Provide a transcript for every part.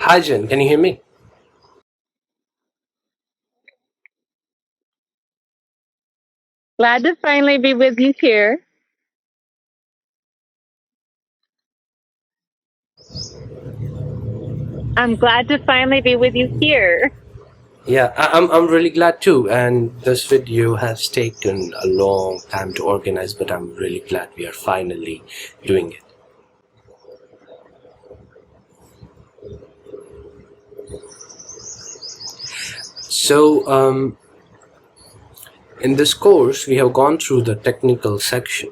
Hi Jen, can you hear me? Glad to finally be with you here. I'm glad to finally be with you here. Yeah, I'm really glad too. And this video has taken a long time to organize, but I'm really glad we are finally doing it. So, in this course, we have gone through the technical section,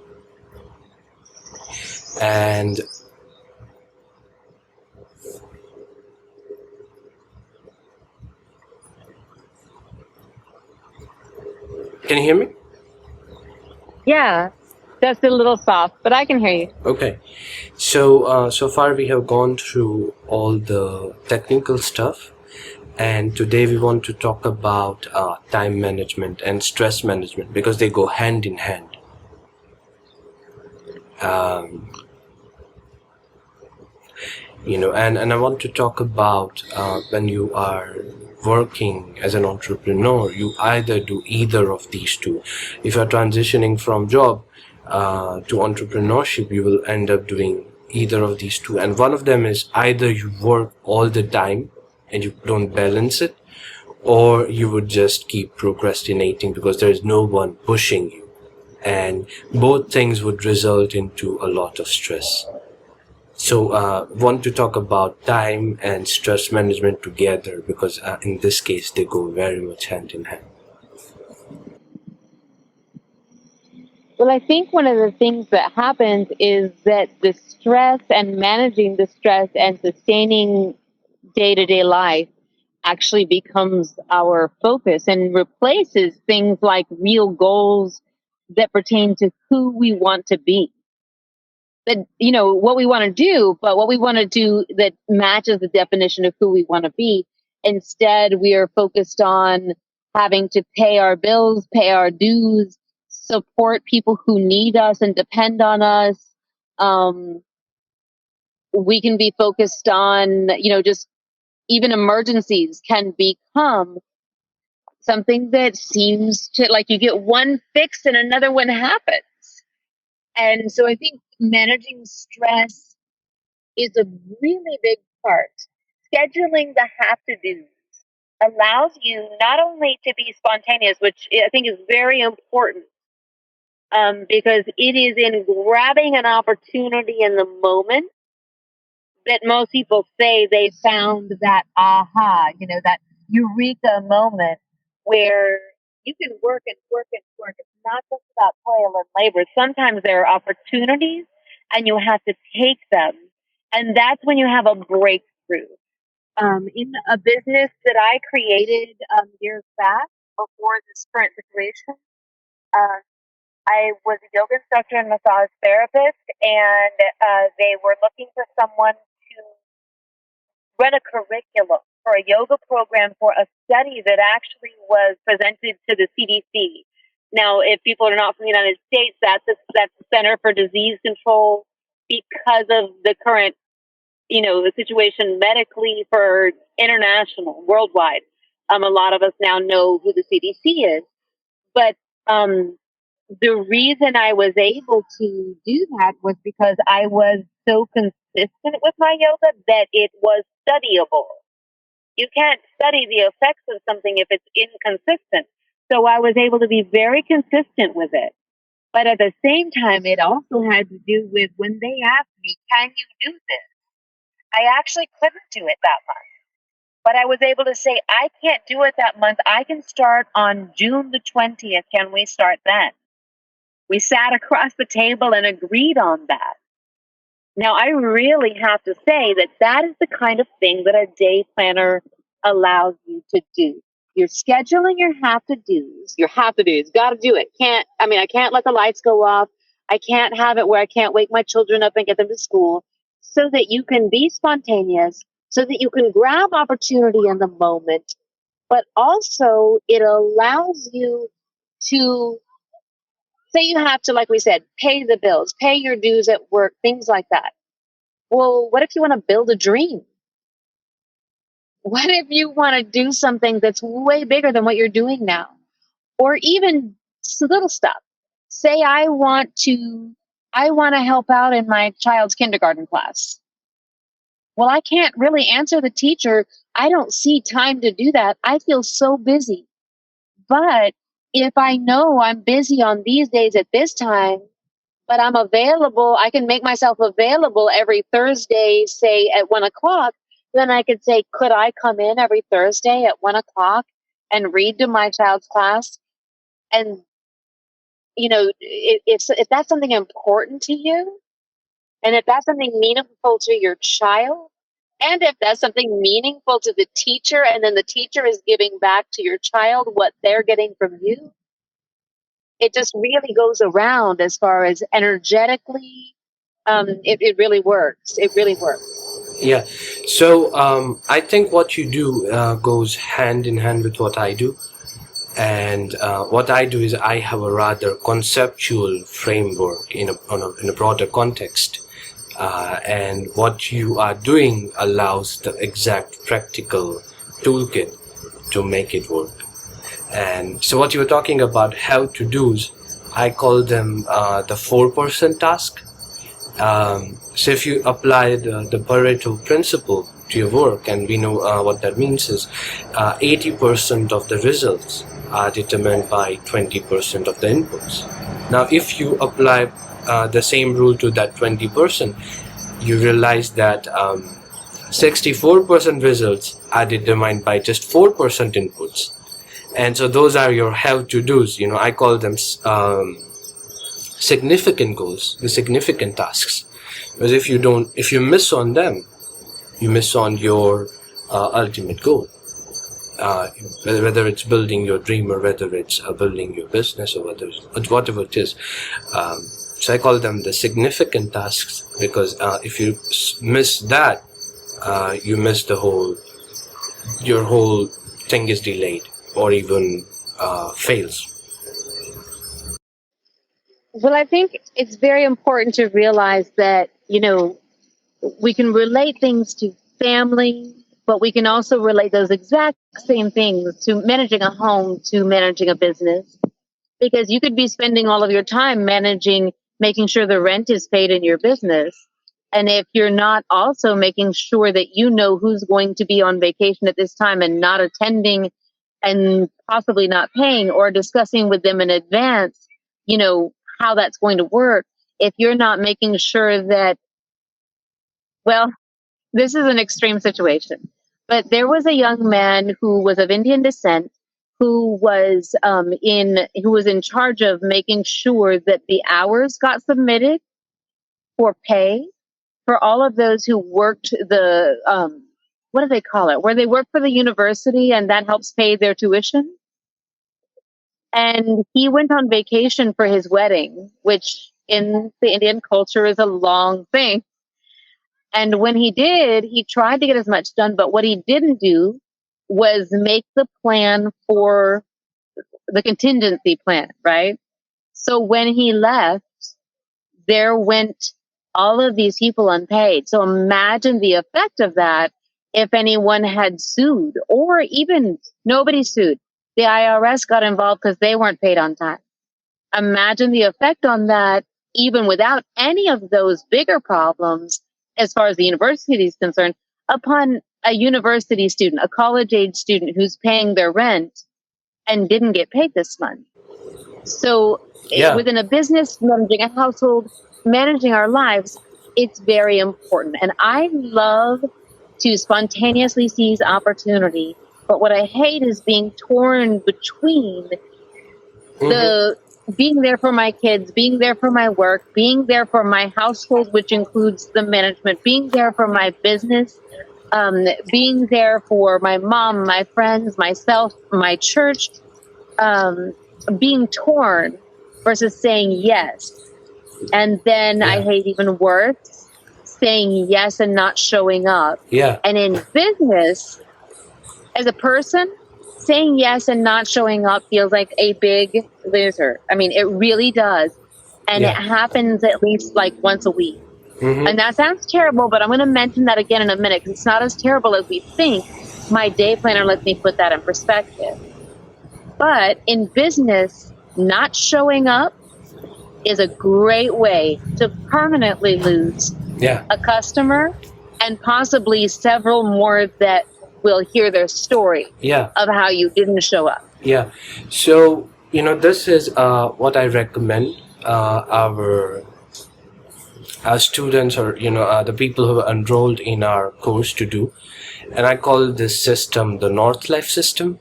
and can you hear me? Yeah, just a little soft, but I can hear you. Okay. So far we have gone through all the technical stuff, and today we want to talk about time management and stress management because they go hand in hand. And I want to talk about when you are working as an entrepreneur, you either do either of these two. If you're transitioning from job to entrepreneurship, you will end up doing either of these two, and one of them is either you work all the time and you don't balance it, or you would just keep procrastinating because there is no one pushing you, and both things would result into a lot of stress. So, want to talk about time and stress management together because in this case they go very much hand in hand. Well, I think one of the things that happens is that the stress and managing the stress and sustaining day to day life actually becomes our focus and replaces things like real goals that pertain to who we want to be. That, what we want to do, but what we want to do that matches the definition of who we want to be. Instead, we are focused on having to pay our bills, pay our dues, support people who need us and depend on us. Um, we can be focused on, just even emergencies can become something that seems to like you get one fix and another one happens. And so I think managing stress is a really big part. Scheduling the have to do's allows you not only to be spontaneous, which I think is very important, because it is in grabbing an opportunity in the moment that most people say they found that aha, that eureka moment where you can work and work and work. It's not just about toil and labor. Sometimes there are opportunities and you have to take them. And that's when you have a breakthrough. In a business that I created years back before this current situation, uh, I was a yoga instructor and massage therapist, and they were looking for someone to run a curriculum for a yoga program for a study that actually was presented to the CDC. Now, if people are not from the United States, that's the Center for Disease Control because of the current, the situation medically for international, worldwide. A lot of us now know who the CDC is, but um, the reason I was able to do that was because I was so consistent with my yoga that it was studyable. You can't study the effects of something if it's inconsistent. So I was able to be very consistent with it. But at the same time, it also had to do with when they asked me, can you do this? I actually couldn't do it that month. But I was able to say, I can't do it that month. I can start on June the 20th. Can we start then? We sat across the table and agreed on that. Now, I really have to say that that is the kind of thing that a day planner allows you to do. You're scheduling your have to do's. Your have to do's. Got to do it. I can't let the lights go off. I can't have it where I can't wake my children up and get them to school, so that you can be spontaneous, so that you can grab opportunity in the moment, but also it allows you to say you have to, like we said, pay the bills, pay your dues at work, things like that. Well, what if you want to build a dream? What if you want to do something that's way bigger than what you're doing now? Or even little stuff. Say I want to help out in my child's kindergarten class. Well, I can't really answer the teacher. I don't see time to do that. I feel so busy. But if I know I'm busy on these days at this time, but I'm available, I can make myself available every Thursday, say at 1 o'clock. Then I could say, could I come in every Thursday at 1 o'clock and read to my child's class? And, if that's something important to you, and if that's something meaningful to your child, and if that's something meaningful to the teacher, and then the teacher is giving back to your child what they're getting from you, it just really goes around as far as energetically. It really works. It really works. Yeah. So I think what you do goes hand in hand with what I do. And what I do is I have a rather conceptual framework in a broader context. And what you are doing allows the exact practical toolkit to make it work. And so what you were talking about how to do's, I call them the 4% task. So if you apply the Pareto principle to your work, and we know what that means is 80% of the results are determined by 20% of the inputs. Now, if you apply the same rule to that 20%, you realize that 64% results are determined by just 4% inputs. And so those are your have-to-dos. I call them significant goals, the significant tasks. Because if you miss on them, you miss on your ultimate goal. Whether it's building your dream or whether it's building your business or whatever it is. So I call them the significant tasks because if you miss that, you miss your whole thing is delayed or even fails. Well, I think it's very important to realize that, we can relate things to family, but we can also relate those exact same things to managing a home, to managing a business, because you could be spending all of your time making sure the rent is paid in your business. And if you're not also making sure that you know who's going to be on vacation at this time and not attending and possibly not paying or discussing with them in advance, how that's going to work. If you're not making sure that, well, this is an extreme situation, but there was a young man who was of Indian descent who was in charge of making sure that the hours got submitted for pay for all of those who worked what do they call it? Where they work for the university and that helps pay their tuition. And he went on vacation for his wedding, which in the Indian culture is a long thing. And when he did, he tried to get as much done, but what he didn't do was make the plan for the contingency plan, right? So when he left, there went all of these people unpaid. So imagine the effect of that if anyone had sued, or even nobody sued. The IRS got involved because they weren't paid on time. Imagine the effect on that, even without any of those bigger problems, as far as the university is concerned, upon a university student, a college age student who's paying their rent and didn't get paid this month. So within a business, managing a household, managing our lives, it's very important. And I love to spontaneously seize opportunity. But what I hate is being torn between the being there for my kids, being there for my work, being there for my household, which includes the management, being there for my business, being there for my mom, my friends, myself, my church, being torn versus saying yes. And then I hate even worse, saying yes and not showing up. Yeah. And in business, as a person, saying yes and not showing up feels like a big loser. I mean, it really does. And it happens at least like once a week. And that sounds terrible, but I'm going to mention that again in a minute because it's not as terrible as we think. my day planner lets me put that in perspective. But in business, not showing up is a great way to permanently lose Yeah, a customer and possibly several more that will hear their story yeah, of how you didn't show up. yeah. So, this is what I recommend our students, or the people who are enrolled in our course to do. And I call this system the North Life system.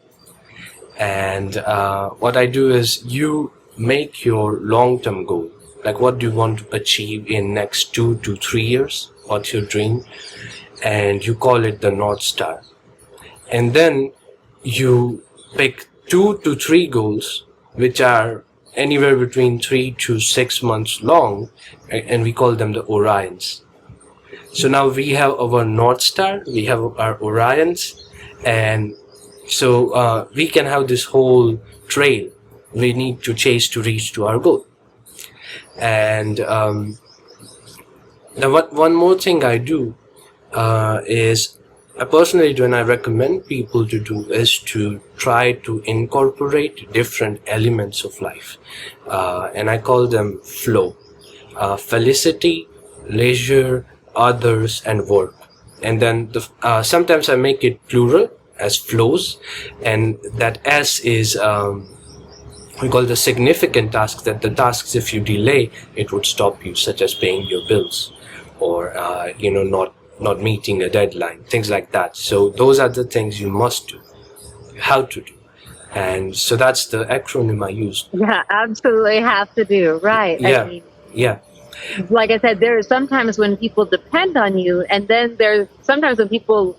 And what I do is, you make your long-term goal. Like, what do you want to achieve in next 2 to 3 years? What's your dream? And you call it the North Star. And then you pick 2 to 3 goals, which are anywhere between 3 to 6 months long, and we call them the Orions. So now we have our North Star, we have our Orions, and so we can have this whole trail we need to chase to reach to our goal. And now one more thing I do is, I personally do, and I recommend people to do, is to try to incorporate different elements of life. And I call them flow. Felicity, leisure, others, and work. And then sometimes I make it plural as flows, and that S is we call the significant tasks, that the tasks, if you delay, it would stop you, such as paying your bills, or not meeting a deadline, things like that. So those are the things you must do, how to do. And so that's the acronym I use. Yeah, absolutely have to do. Right. I Yeah, mean, yeah, like I said, there are sometimes when people depend on you, and then there's sometimes when people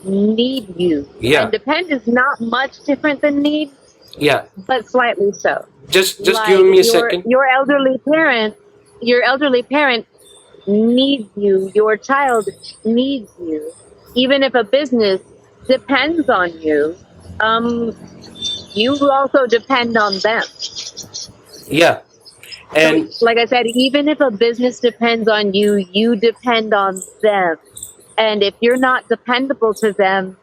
need you. yeah, And depend is not much different than need, yeah. but slightly so. Just Like give me a second. your elderly parent needs you, your child needs you. Even if a business depends on you, you also depend on them. Yeah, and So, like I said, even if a business depends on you, you depend on them. And if you're not dependable to them,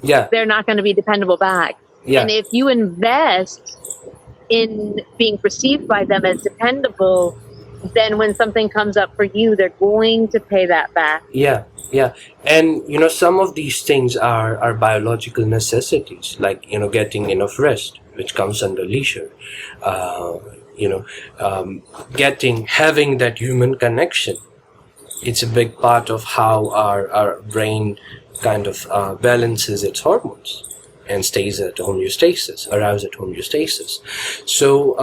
yeah, they're not going to be dependable back. yeah, And if you invest in being perceived by them as dependable, then when something comes up for you, they're going to pay that back. yeah, yeah. And some of these things are biological necessities, like getting enough rest, which comes under leisure. Uh, you know, having that human connection. It's a big part of how our brain kind of balances its hormones and stays at homeostasis, arrives at homeostasis. So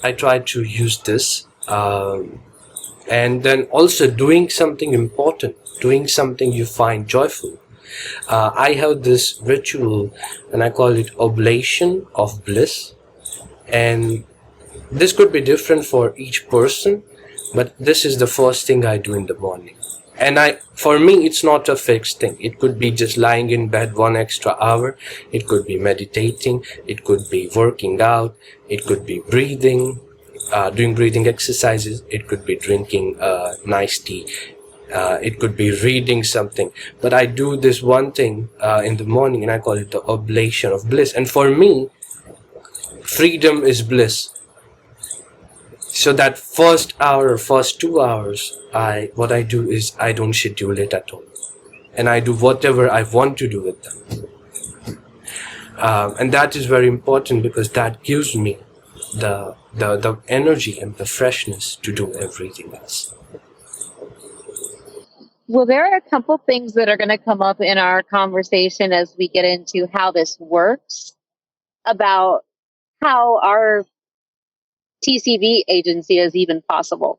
I try to use this, and then also doing something important, doing something you find joyful. I have this ritual, and I call it oblation of bliss. And this could be different for each person, but this is the first thing I do in the morning. And for me, it's not a fixed thing. It could be just lying in bed 1 extra hour. It could be meditating. It could be working out. It could be breathing, doing breathing exercises. It could be drinking nice tea. It could be reading something. But I do this one thing in the morning, and I call it the oblation of bliss. And for me, freedom is bliss. So that first hour, first 2 hours, what I do is I don't schedule it at all, and I do whatever I want to do with them. And that is very important, because that gives me the energy and the freshness to do everything else. Well, there are a couple things that are going to come up in our conversation as we get into how this works, about how our TCV agency is even possible.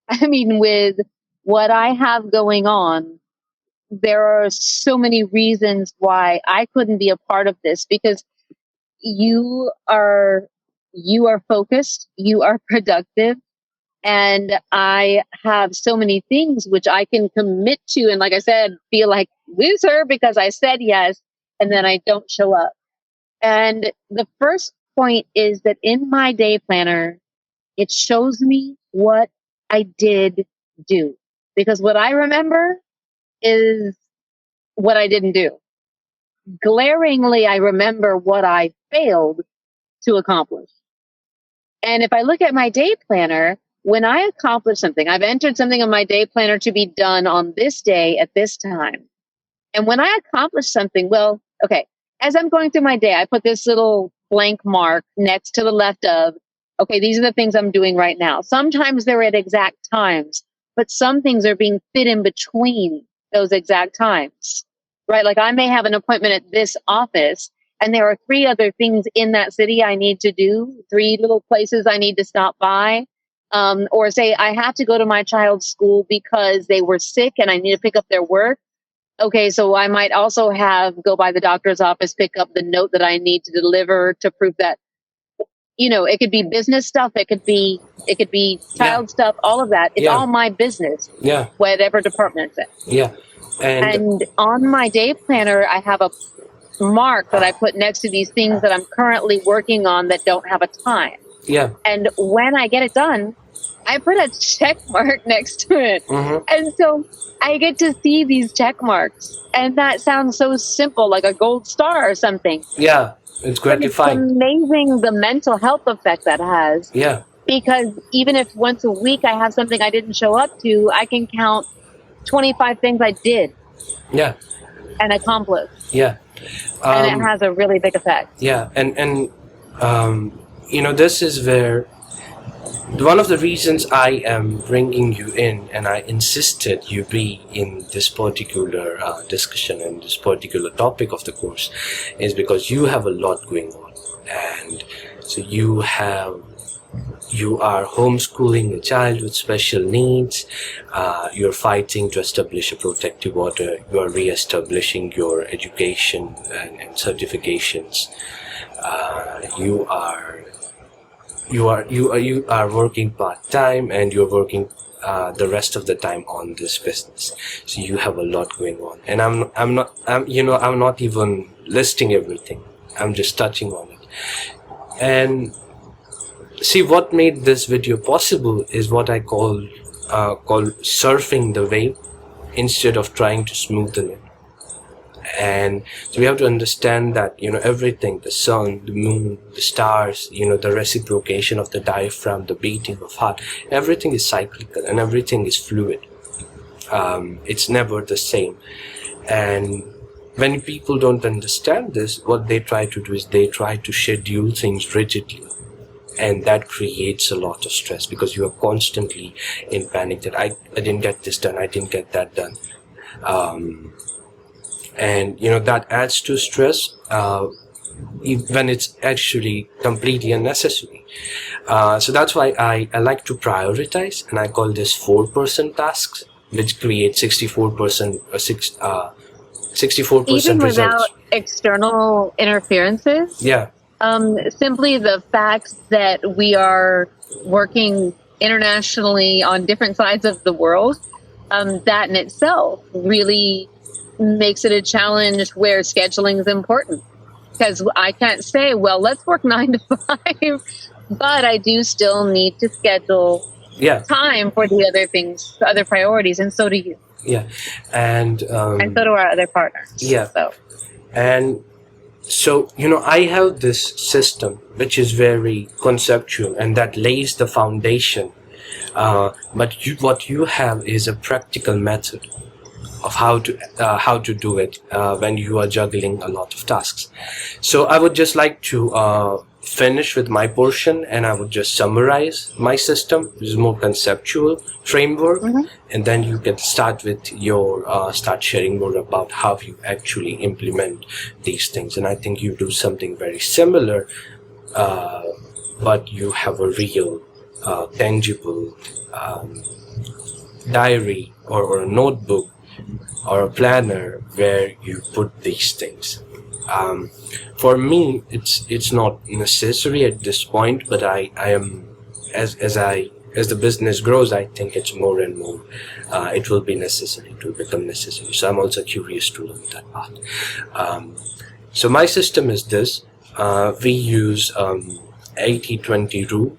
I mean, with what I have going on, there are so many reasons why I couldn't be a part of this, because you are focused, you are productive, and I have so many things which I can commit to, and like I said, feel like loser because I said yes and then I don't show up. And the first point is that in my day planner, it shows me what I did do. Because what I remember is what I didn't do. Glaringly, I remember what I failed to accomplish. And if I look at my day planner, when I accomplish something, I've entered something in my day planner to be done on this day at this time. And when I accomplish something, well, okay, as I'm going through my day, I put this little blank mark next to the left of, okay, these are the things I'm doing right now. Sometimes they're at exact times, but some things are being fit in between those exact times, right? Like I may have an appointment at this office and there are 3 other things in that city I need to do, 3 little places I need to stop by. Or say I have to go to my child's school because they were sick and I need to pick up their work. Okay, so I might also go by the doctor's office, pick up the note that I need to deliver to prove that, it could be business stuff, it could be child stuff, all of that. It's all my business. Yeah. Whatever department it's in. Yeah. And on my day planner, I have a mark that I put next to these things that I'm currently working on that don't have a time. Yeah. And when I get it done, I put a check mark next to it. Mm-hmm. And so I get to see these check marks. And that sounds so simple, like a gold star or something. Yeah, it's gratifying. It's amazing the mental health effect that has. Yeah. Because even if once a week I have something I didn't show up to, I can count 25 things I did. Yeah. And accomplish. Yeah. And it has a really big effect. Yeah. And this is where one of the reasons I am bringing you in, and I insisted you be in this particular discussion and this particular topic of the course, is because you have a lot going on. And so you are homeschooling a child with special needs, you're fighting to establish a protective order, you are re-establishing your education and certifications, you are working part-time, and you're working the rest of the time on this business. So you have a lot going on, and I'm not even listing everything. I'm just touching on it. And see, what made this video possible is what I call surfing the wave instead of trying to smoothen it. And so we have to understand that everything, the sun, the moon, the stars, the reciprocation of the diaphragm, the beating of heart, everything is cyclical and everything is fluid. It's never the same. And when people don't understand this, what they try to do is they try to schedule things rigidly. And that creates a lot of stress because you are constantly in panic that I didn't get this done, I didn't get that done. And that adds to stress when it's actually completely unnecessary. So that's why I like to prioritize, and I call this 4% tasks, which create 64% 64% even results. Without external interferences. Yeah. Simply the fact that we are working internationally on different sides of the world, that in itself really makes it a challenge where scheduling is important. Because I can't say, well, let's work 9 to 5, but I do still need to schedule time for the other things, the other priorities, and so do you. Yeah, and so do our other partners. Yeah, and so I have this system which is very conceptual, and that lays the foundation. But what you have is a practical method of how to do it when you are juggling a lot of tasks. So I would just like to finish with my portion, and I would just summarize my system, which is more conceptual framework, and then you can start with your start sharing more about how you actually implement these things. And I think you do something very similar, but you have a real tangible diary or a notebook or a planner where you put these things. For me, it's not necessary at this point, but I am as the business grows, I think it's more and more it will be necessary to become necessary. So I'm also curious to learn that part. So my system is this: we use 80-20 rule,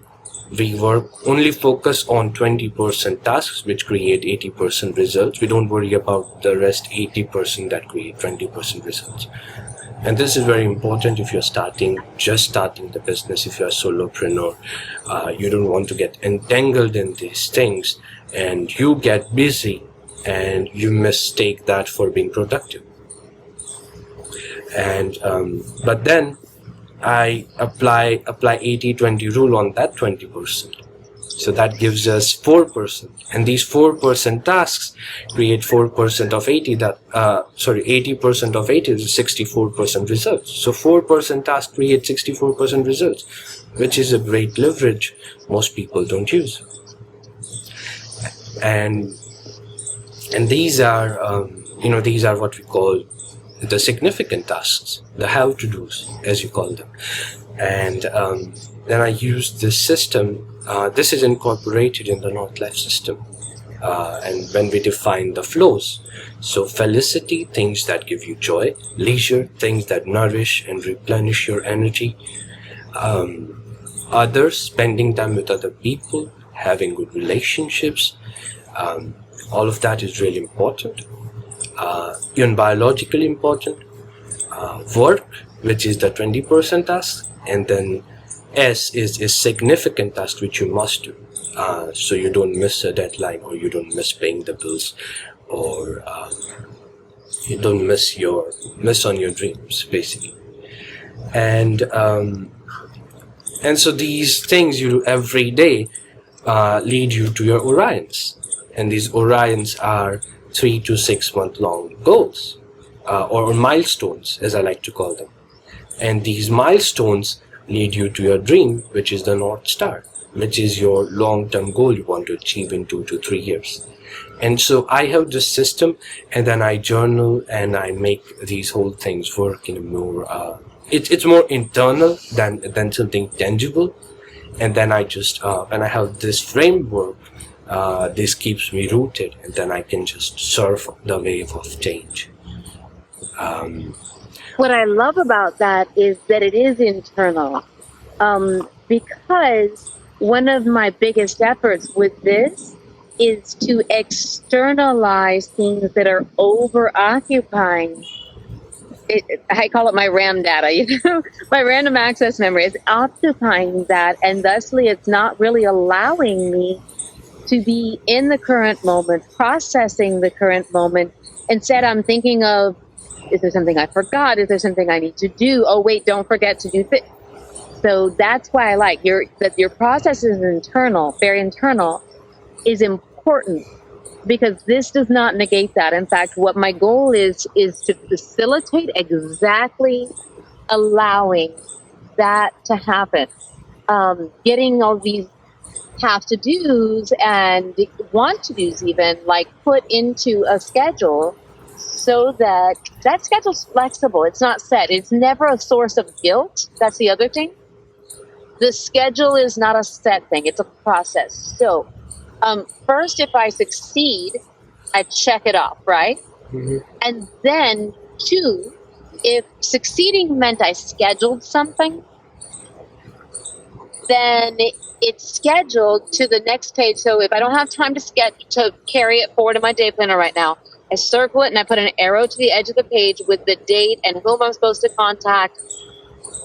We work only focus on 20% tasks which create 80% results. We don't worry about the rest 80% that create 20% results. And this is very important if you're just starting the business, if you're a solopreneur. You don't want to get entangled in these things and you get busy and you mistake that for being productive. And but then I apply 80-20 rule on that 20%. So that gives us 4%. And these 4% tasks create 4% of 80 80% of 80 is 64% results. So 4% tasks create 64% results, which is a great leverage most people don't use. And these are, these are what we call the significant tasks, the how-to-dos, as you call them. And then I use this system. This is incorporated in the North Life system. And when we define the flows, so felicity, things that give you joy; leisure, things that nourish and replenish your energy; others, spending time with other people, having good relationships. All of that is really important. Even biologically important. Work, which is the 20% task, and then S is significant task which you must do, so you don't miss a deadline, or you don't miss paying the bills, or you don't miss on your dreams, basically. And so these things you do every day lead you to your Orions, and these Orions are 3 to 6 month long goals, or milestones, as I like to call them. And these milestones lead you to your dream, which is the North Star, which is your long-term goal you want to achieve in 2 to 3 years. And so I have this system, and then I journal and I make these whole things work in a more, it's more internal than something tangible. And then I just, when I have this framework, this keeps me rooted, and then I can just surf the wave of change. What I love about that is that it is internal, because one of my biggest efforts with this is to externalize things that are over occupying. I call it my RAM data, my random access memory is occupying that, and thusly it's not really allowing me to be in the current moment, processing the current moment. Instead, I'm thinking of, is there something I forgot? Is there something I need to do? Oh, wait, don't forget to do this. So that's why I like that your process is internal, very internal, is important, because this does not negate that. In fact, what my goal is to facilitate exactly allowing that to happen. Getting all these have to do's and want to do's even like put into a schedule, so that schedule's flexible. It's not set. It's never a source of guilt. That's the other thing. The schedule is not a set thing. It's a process. So first, if I succeed, I check it off, right? Mm-hmm. And then 2, if succeeding meant I scheduled something, then it's scheduled to the next page. So if I don't have time to carry it forward in my day planner right now, I circle it and I put an arrow to the edge of the page with the date and whom I'm supposed to contact.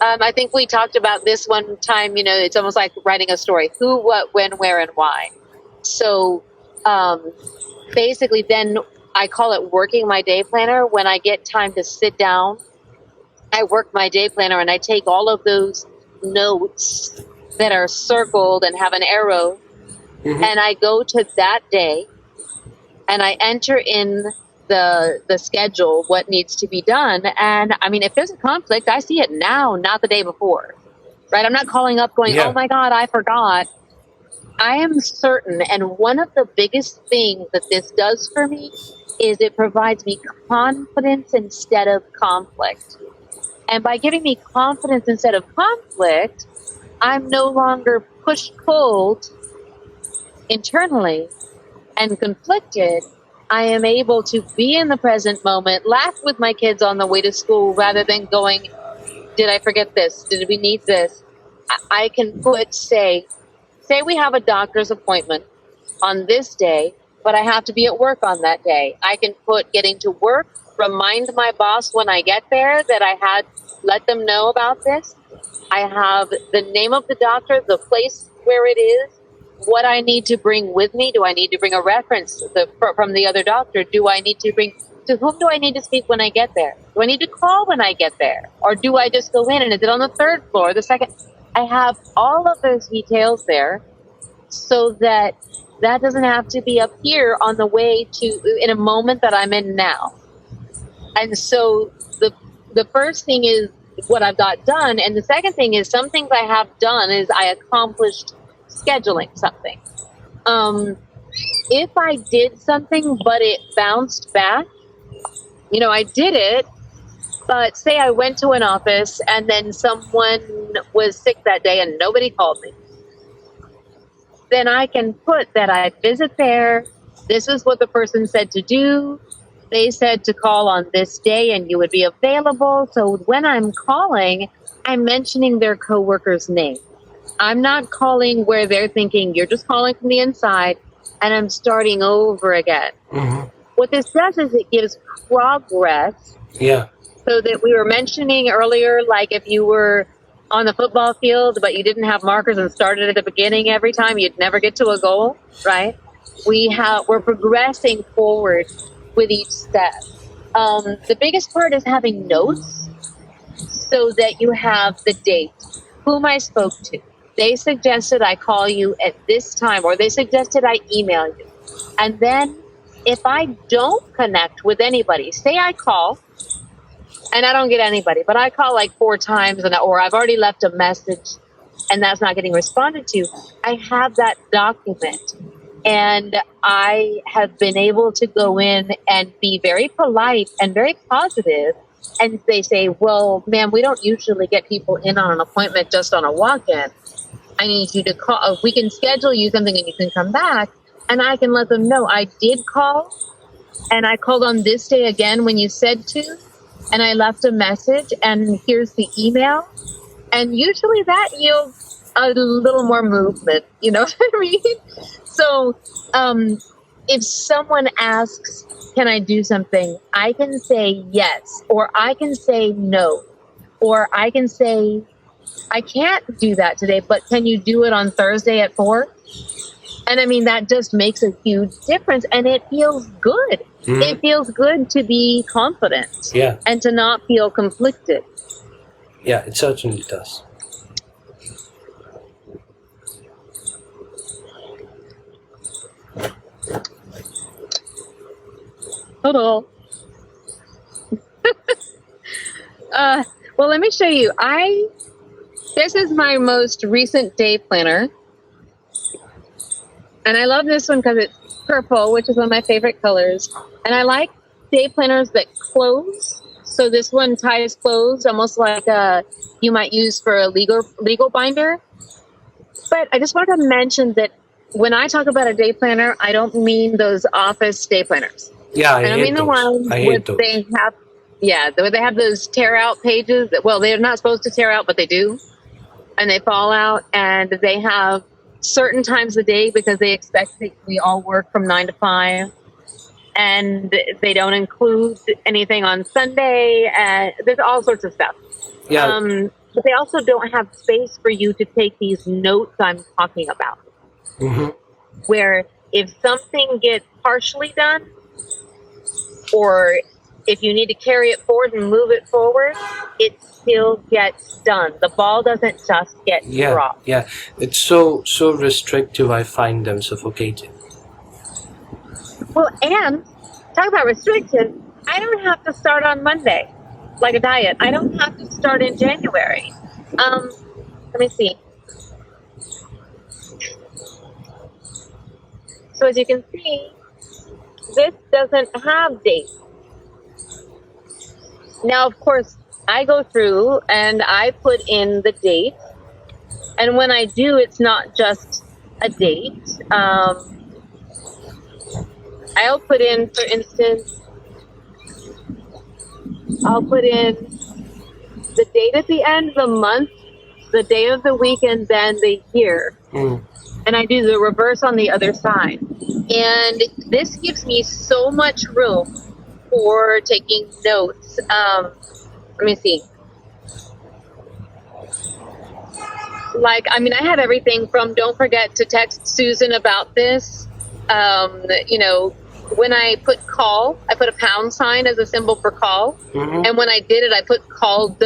I think we talked about this one time, it's almost like writing a story. Who, what, when, where, and why. So basically then I call it working my day planner. When I get time to sit down, I work my day planner and I take all of those notes that are circled and have an arrow, and I go to that day and I enter in the schedule what needs to be done. And I mean, if there's a conflict, I see it now, not the day before, right? I'm not calling up going, oh my God, I forgot. I am certain. And one of the biggest things that this does for me is it provides me confidence instead of conflict. And by giving me confidence instead of conflict, I'm no longer pulled internally and conflicted. I am able to be in the present moment, laugh with my kids on the way to school, rather than going, did I forget this? Did we need this? I can say, say we have a doctor's appointment on this day, but I have to be at work on that day. I can put getting to work, remind my boss when I get there that I had let them know about this. I have the name of the doctor, the place where it is, what I need to bring with me. Do I need to bring a reference from the other doctor? To whom do I need to speak when I get there? Do I need to call when I get there? Or do I just go in and is it on the third floor, the second? I have all of those details there so that doesn't have to be up here on the way to, in a moment that I'm in now. And so the first thing is what I've got done. And the second thing is some things I have done is I accomplished scheduling something. If I did something, but it bounced back, I did it, but say I went to an office and then someone was sick that day and nobody called me. Then I can put that I visit there. This is what the person said to do. They said to call on this day and you would be available. So when I'm calling, I'm mentioning their coworker's name. I'm not calling where they're thinking you're just calling from the inside and I'm starting over again. Mm-hmm. What this does is it gives progress. Yeah. So that we were mentioning earlier, like if you were on the football field, but you didn't have markers and started at the beginning every time, you'd never get to a goal, right? We're progressing forward with each step. The biggest part is having notes so that you have the date, whom I spoke to. They suggested I call you at this time, or they suggested I email you. And then if I don't connect with anybody, say I call and I don't get anybody, but I call like 4 times or I've already left a message and that's not getting responded to, I have that document. And I have been able to go in and be very polite and very positive. And they say, well, ma'am, we don't usually get people in on an appointment just on a walk-in. I need you to call. We can schedule you something and you can come back. And I can let them know I did call. And I called on this day again when you said to. And I left a message. And here's the email. And usually that yields a little more movement. You know what I mean? So if someone asks, can I do something? I can say yes, or I can say no, or I can say, I can't do that today, but can you do it on Thursday at 4? And I mean, that just makes a huge difference and it feels good. Mm-hmm. It feels good to be confident and to not feel conflicted. Yeah, it certainly does. Hold on. Well, let me show you. This is my most recent day planner. And I love this one because it's purple, which is one of my favorite colors. And I like day planners that close. So this one ties closed, almost like you might use for a legal binder. But I just wanted to mention that when I talk about a day planner, I don't mean those office day planners. Yeah, I mean the ones where they have, where they have those tear out pages. Well, they're not supposed to tear out, but they do, and they fall out. And they have certain times of the day because they expect that we all work from 9 to 5, and they don't include anything on Sunday. And there's all sorts of stuff. Yeah. But they also don't have space for you to take these notes I'm talking about. Mm-hmm. Where if something gets partially done, or if you need to carry it forward and move it forward, it still gets done. The ball doesn't just get dropped. Yeah, it's so restrictive. I find them suffocating. Well, and talk about restrictive. I don't have to start on Monday, like a diet. I don't have to start in January. Let me see. So as you can see, this doesn't have dates. Now, of course, I go through and I put in the date. And when I do, it's not just a date. I'll put in, for instance, I'll put in the date at the end, the month, the day of the week, and then the year. Mm. and I do the reverse on the other side. And this gives me so much room for taking notes. Let me see. Like, I mean, I have everything from don't forget to text Susan about this. You know, when I put call, I put a pound sign as a symbol for call. Mm-hmm. And when I did it, I put called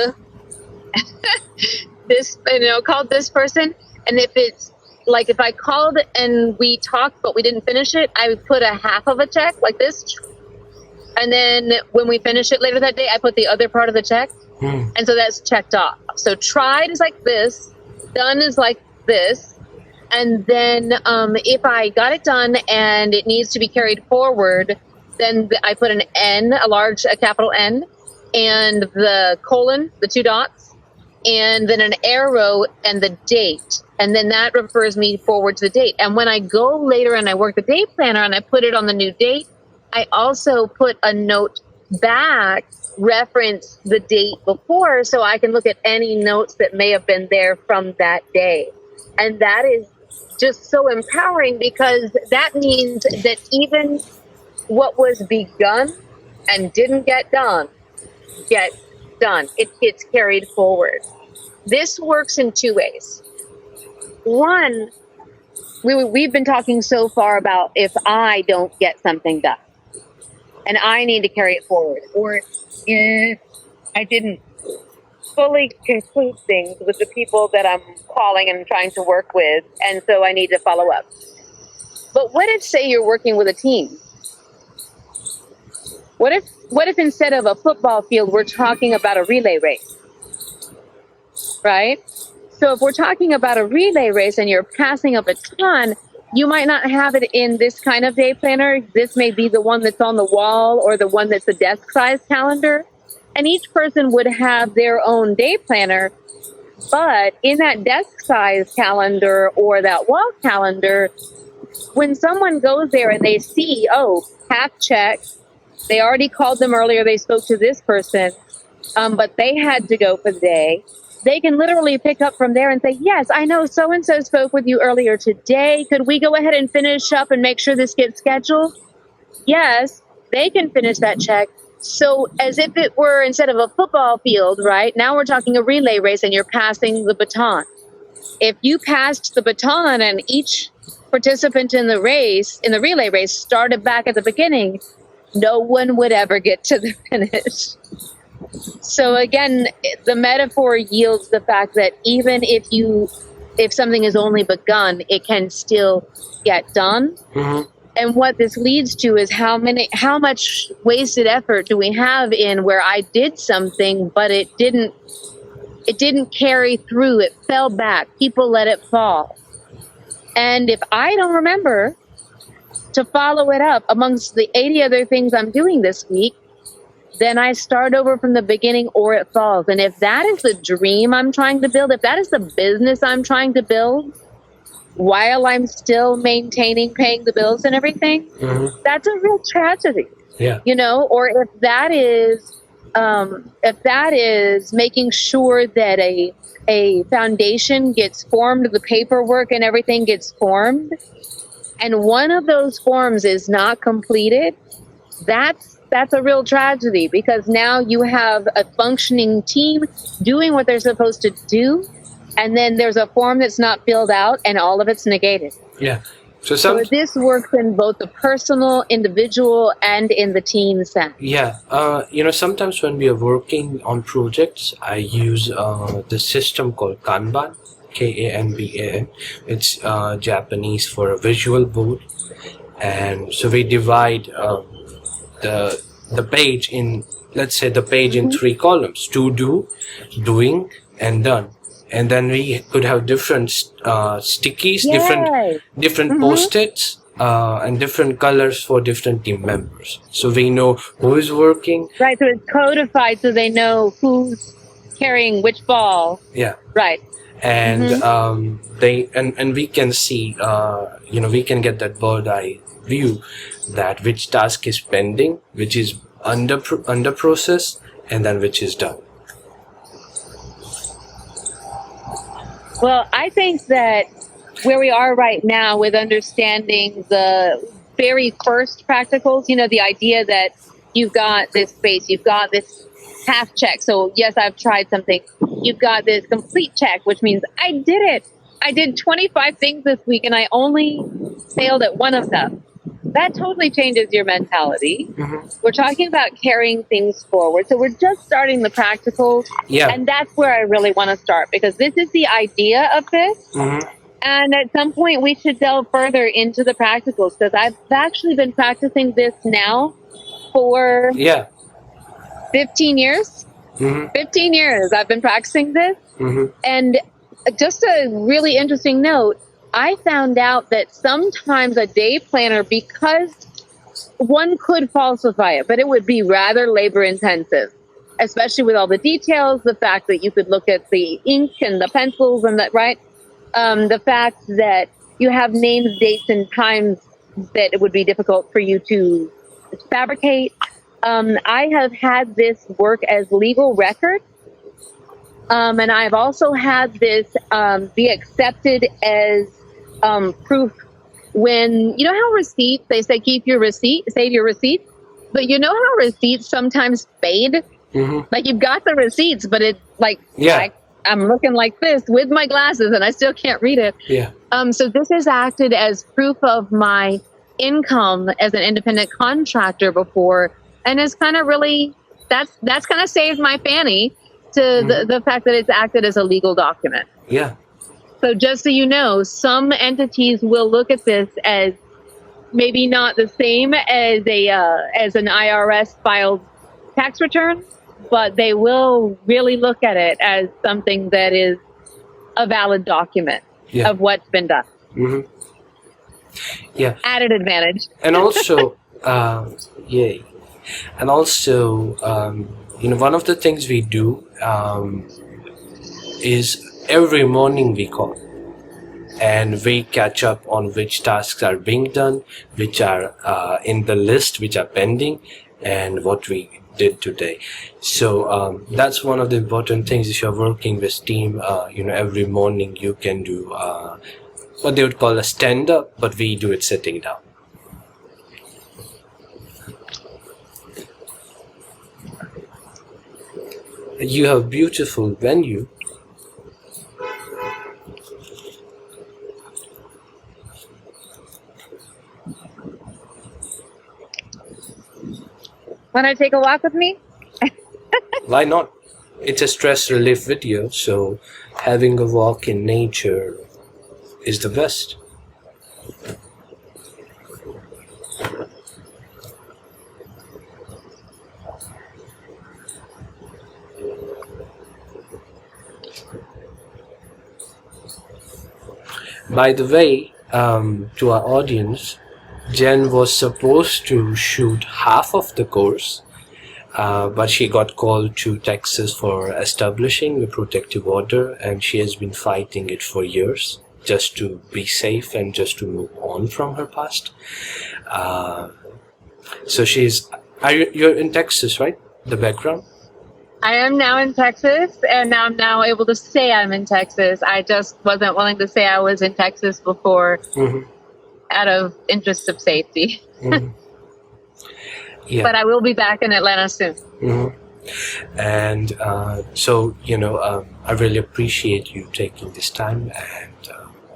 this, you know, called this person. And if it's like, if I called and we talked, but we didn't finish it, I would put a half of a check like this. And then when we finish it later that day, I put the other part of the check. Mm. And so that's checked off. So tried is like this, done is like this. And then if I got it done and it needs to be carried forward, then I put an N, a capital N, and the colon, the 2 dots, and then an arrow and the date. And then that refers me forward to the date. And when I go later and I work the day planner and I put it on the new date, I also put a note back, reference the date before, so I can look at any notes that may have been there from that day. And that is just so empowering, because that means that even what was begun and didn't get done gets done. It gets carried forward. This works in 2 ways. One, we've been talking so far about if I don't get something done and I need to carry it forward, or if I didn't fully conclude things with the people that I'm calling and trying to work with, and so I need to follow up. But what if, say, you're working with a team? What if instead of a football field, we're talking about a relay race, right? So if we're talking about a relay race and you're passing a baton, you might not have it in this kind of day planner. This may be the one that's on the wall or the one that's a desk-sized calendar. And each person would have their own day planner. But in that desk-sized calendar or that wall calendar, when someone goes there and they see, oh, half check, they already called them earlier, they spoke to this person, but they had to go for the day, they can literally pick up from there and say, yes, I know so-and-so spoke with you earlier today. Could we go ahead and finish up and make sure this gets scheduled? Yes, they can finish that check. So as if it were, instead of a football field, right, now we're talking a relay race and you're passing the baton. If you passed the baton and each participant in the relay race started back at the beginning, no one would ever get to the finish. So again, the metaphor yields the fact that even if something is only begun, it can still get done. Mm-hmm. And what this leads to is how much wasted effort do we have in where I did something, but it didn't carry through. It fell back. People let it fall. And if I don't remember to follow it up amongst the 80 other things I'm doing this week, then I start over from the beginning or it falls. And if that is the dream I'm trying to build, if that is the business I'm trying to build, while I'm still maintaining paying the bills and everything, Mm-hmm. that's a real tragedy. Yeah. You know, or if that is making sure that a foundation gets formed, the paperwork and everything gets formed, and one of those forms is not completed, that's a real tragedy, because now you have a functioning team doing what they're supposed to do, and then there's a form that's not filled out and all of it's negated. Yeah. So this works in both the personal, individual, and in the team sense. Yeah. Sometimes when we are working on projects, I use the system called Kanban, Kanban. It's Japanese for a visual board. And so we divide the page in, let's say the page in 3 columns: to do, doing, and done. And then we could have different stickies, different post-its, and different colors for different team members. So we know who is working. Right, so it's codified so they know who's carrying which ball. Yeah. Right. And and we can see, we can get that bird eye view that which task is pending, which is under process, and then which is done. Well, I think that where we are right now with understanding the very first practicals, the idea that you've got this space, you've got this half check. So yes, I've tried something. You've got this complete check, which means I did it. I did 25 things this week and I only failed at one of them. That totally changes your mentality. We're talking about carrying things forward. So we're just starting the practicals. Yeah. And that's where I really want to start, because this is the idea of this. And at some point we should delve further into the practicals, because I've actually been practicing this now for 15 years. 15 years I've been practicing this. And just a really interesting note, I found out that sometimes a day planner, because one could falsify it, but it would be rather labor intensive, especially with all the details, the fact that you could look at the ink and the pencils and that, right? The fact that you have names, dates, and times that it would be difficult for you to fabricate. I have had this work as legal record. And I've also had this be accepted as proof when, how receipts, they say keep your receipt, save your receipts. But how receipts sometimes fade? Like you've got the receipts, but it's like, I'm looking like this with my glasses and I still can't read it. So this has acted as proof of my income as an independent contractor before, and has kind of really, that's kind of saved my fanny to the fact that it's acted as a legal document. So just so you know, some entities will look at this as maybe not the same as as an IRS filed tax return, but they will really look at it as something that is a valid document of what's been done. Added advantage. And also, and also, one of the things we do is every morning we call and we catch up on which tasks are being done, which are in the list, which are pending, and what we did today. So that's one of the important things. If you're working with team, every morning you can do what they would call a stand up, but we do it sitting down. You have a beautiful venue. Want to take a walk with me? Why not? It's a stress relief video, so having a walk in nature is the best. By the way, to our audience, Jen was supposed to shoot half of the course, but she got called to Texas for establishing a protective order, and she has been fighting it for years just to be safe and just to move on from her past. So you're in Texas, right? The background? I am now in Texas, and I'm now able to say I'm in Texas. I just wasn't willing to say I was in Texas before out of interest of safety. But I will be back in Atlanta soon. And so, I really appreciate you taking this time and,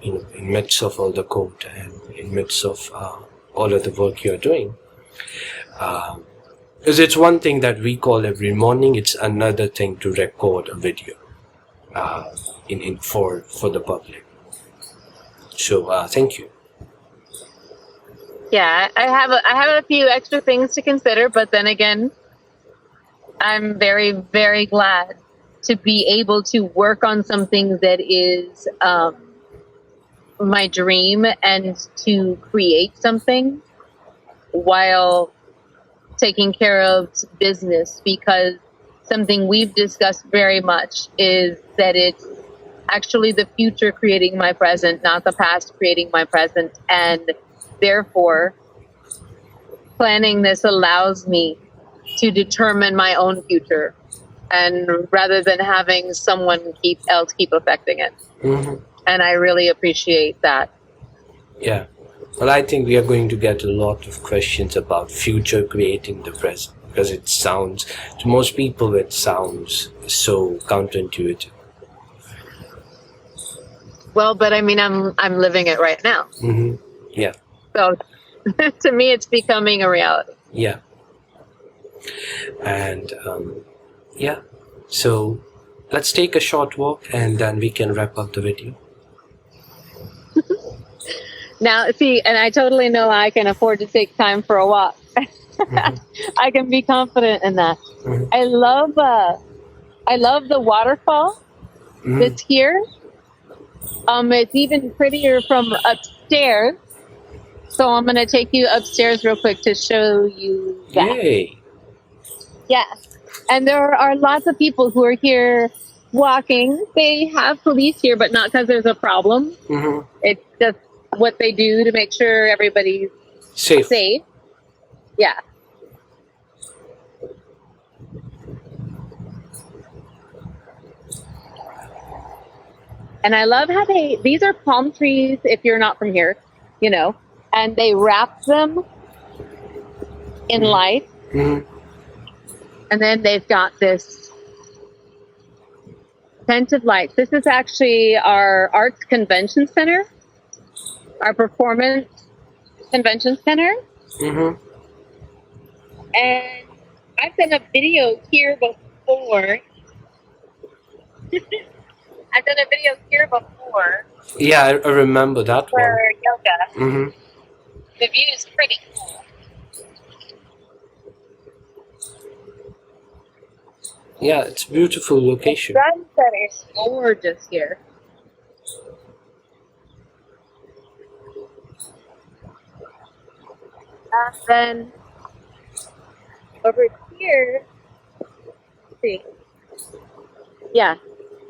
in midst of all the code and in midst of all of the work you're doing. Because it's one thing that we call every morning, it's another thing to record a video for the public. So thank you. Yeah, I have a few extra things to consider, but then again, I'm very, very glad to be able to work on something that is my dream and to create something while taking care of business, because something we've discussed very much is that it's actually the future creating my present, not the past creating my present. And therefore, planning this allows me to determine my own future, and rather than having someone else keep affecting it. And I really appreciate that. Yeah. Well, I think we are going to get a lot of questions about future creating the present, because it sounds, to most people, it sounds so counterintuitive. Well, but I mean, I'm living it right now. Mm-hmm. Yeah. So to me, it's becoming a reality. Yeah. And yeah. So let's take a short walk and then we can wrap up the video. Now, see, and I totally know I can afford to take time for a walk. Mm-hmm. I can be confident in that. Mm-hmm. I love the waterfall Mm-hmm. that's here. It's even prettier from upstairs. So I'm going to take you upstairs real quick to show you that. Yay. Yes. And there are lots of people who are here walking. They have police here, but not because there's a problem. Mm-hmm. It's just what they do to make sure everybody's Safe. Yeah. And I love how these are palm trees, if you're not from here, you know, and they wrap them in light. Mm-hmm. And then they've got this tent of lights. This is actually our arts convention center, our performance convention center. Mm-hmm. And I've done a video here before. I've done a video here before Yeah, I remember that for one. yoga. Mm-hmm. The view is pretty cool. Yeah, it's a beautiful location. The sunset is gorgeous here. And then over here, let's see. Yeah.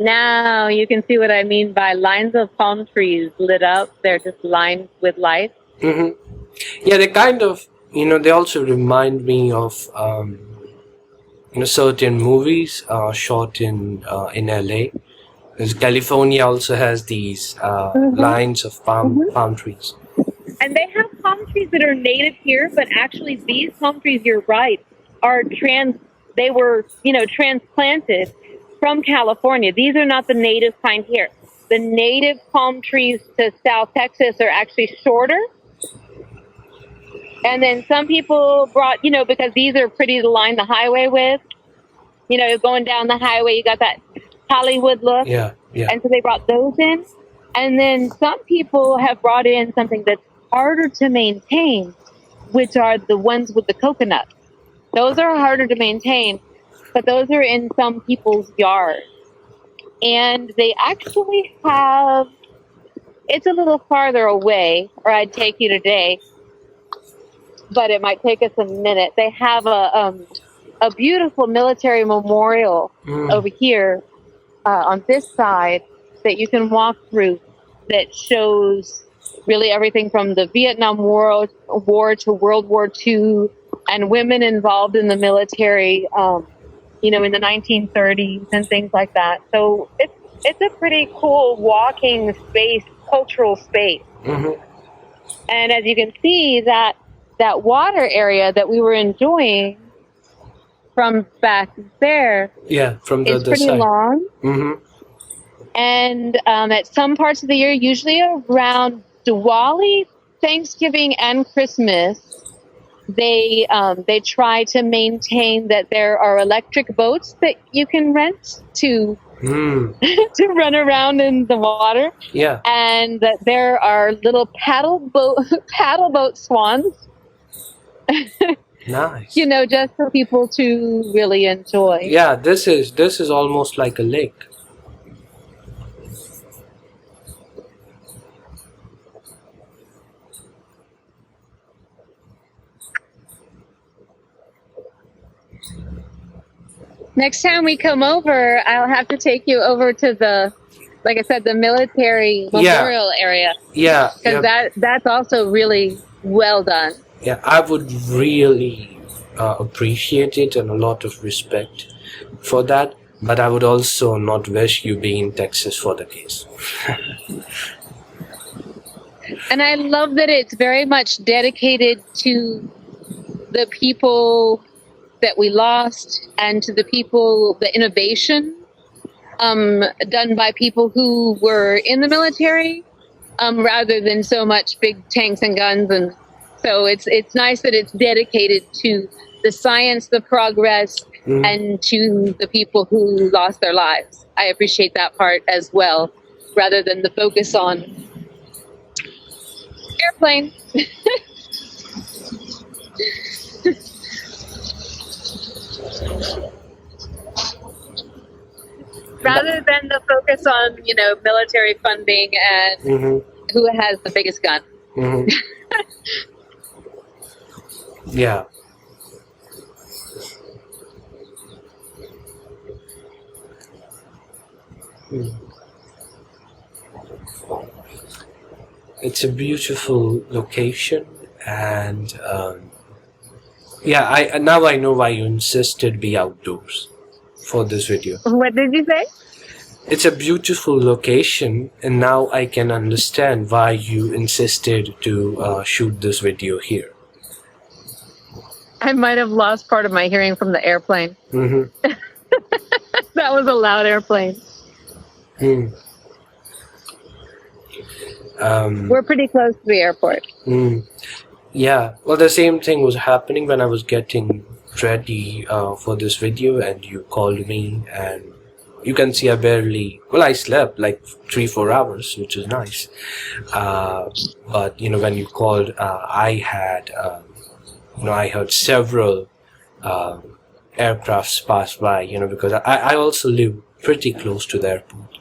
Now you can see what I mean by lines of palm trees lit up. They're just lined with light. Mm-hmm. Yeah, they kind of, they also remind me of, certain movies shot in LA. Because California also has these lines of palm trees. And they have palm trees that are native here, but actually these palm trees, you're right, are they were, transplanted from California. These are not the native kind here. The native palm trees to South Texas are actually shorter. And then some people brought, because these are pretty to line the highway with, going down the highway, you got that Hollywood look. Yeah, yeah. And so they brought those in. And then some people have brought in something that's harder to maintain, which are the ones with the coconut. Those are harder to maintain, but those are in some people's yards. And they actually have, it's a little farther away, or I'd take you today, but it might take us a minute. They have a beautiful military memorial over here on this side that you can walk through that shows really everything from the Vietnam War to World War II and women involved in the military, in the 1930s and things like that. So it's a pretty cool walking space, cultural space. Mm-hmm. And as you can see, that water area that we were enjoying from back there, yeah, from the is other pretty side. long. Mm-hmm. And at some parts of the year, usually around Diwali, Thanksgiving, and Christmas, they try to maintain that there are electric boats that you can rent to to run around in the water. Yeah. And that there are little paddle boat swans. Nice. Just for people to really enjoy. Yeah, this is almost like a lake. Next time we come over, I'll have to take you over to the, like I said, the military memorial area. Yeah. Because that's also really well done. Yeah, I would really appreciate it and a lot of respect for that. but I would also not wish you be in Texas for the case. And I love that it's very much dedicated to the people that we lost and to the people, the innovation done by people who were in the military, rather than so much big tanks and guns. And so it's nice that it's dedicated to the science, the progress, and to the people who lost their lives. I appreciate that part as well, rather than the focus on airplane. Rather than the focus on, military funding and who has the biggest gun. Yeah. It's a beautiful location, and yeah, I know why you insisted be outdoors for this video. What did you say? It's a beautiful location, and now I can understand why you insisted to shoot this video here. I might have lost part of my hearing from the airplane. That was a loud airplane. We're pretty close to the airport. Yeah, well, the same thing was happening when I was getting ready for this video, and you called me, and you can see I slept like 3-4 hours, which is nice. But when you called, I had I heard several aircrafts pass by, because I also live pretty close to the airport.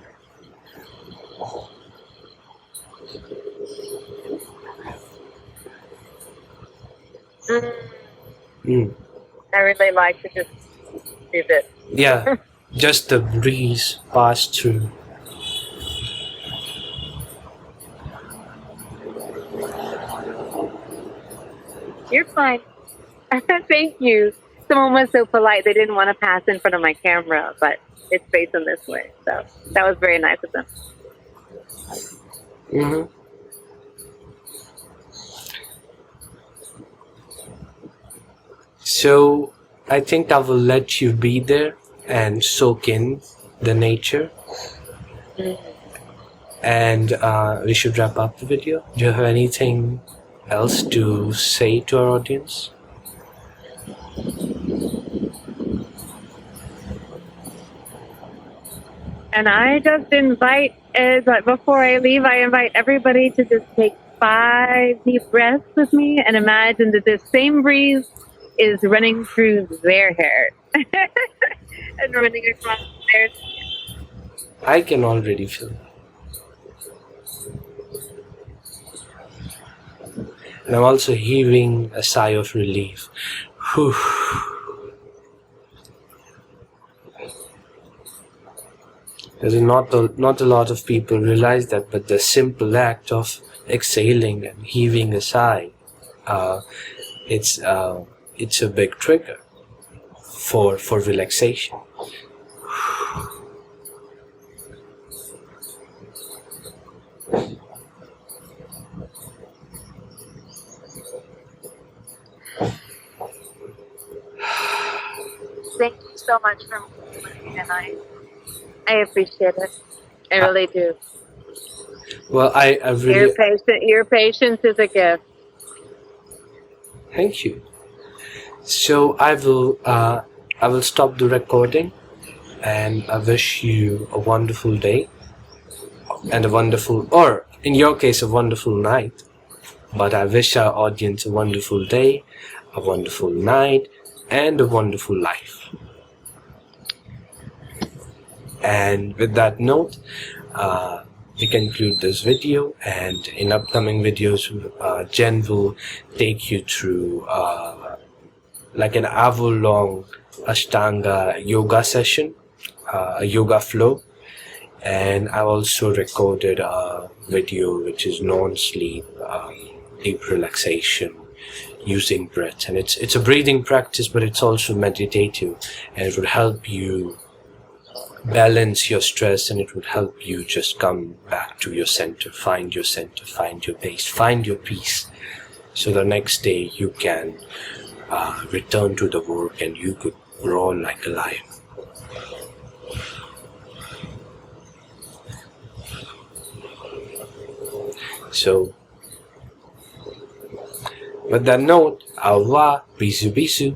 I really like to just do this. Yeah, just the breeze pass through. You're fine. Thank you. Someone was so polite, they didn't want to pass in front of my camera, but it's facing this way. So that was very nice of them. So I think I will let you be there and soak in the nature. And we should wrap up the video. Do you have anything else to say to our audience? And I just invite, before I leave, I invite everybody to just take 5 deep breaths with me and imagine that this same breeze is running through their hair and running across their skin. I can already feel it. And I'm also heaving a sigh of relief. Whew. There's not a lot of people realize that, but the simple act of exhaling and heaving a sigh, it's a big trigger for relaxation. Thank you so much for listening, and I appreciate it. I really do. Well, I really... Your patience is a gift. Thank you. So I will stop the recording, and I wish you a wonderful day and or in your case, a wonderful night. But I wish our audience a wonderful day, a wonderful night, and a wonderful life. And with that note, we conclude this video, and in upcoming videos, Jen will take you through like an hour-long Ashtanga yoga session, a yoga flow. And I also recorded a video which is non-sleep, deep relaxation using breath. And it's a breathing practice, but it's also meditative, and it would help you balance your stress, and it would help you just come back to your center, find your base, find your peace. So the next day you can return to the work and you could roar like a lion. So, with that note, au revoir, bisu bisu.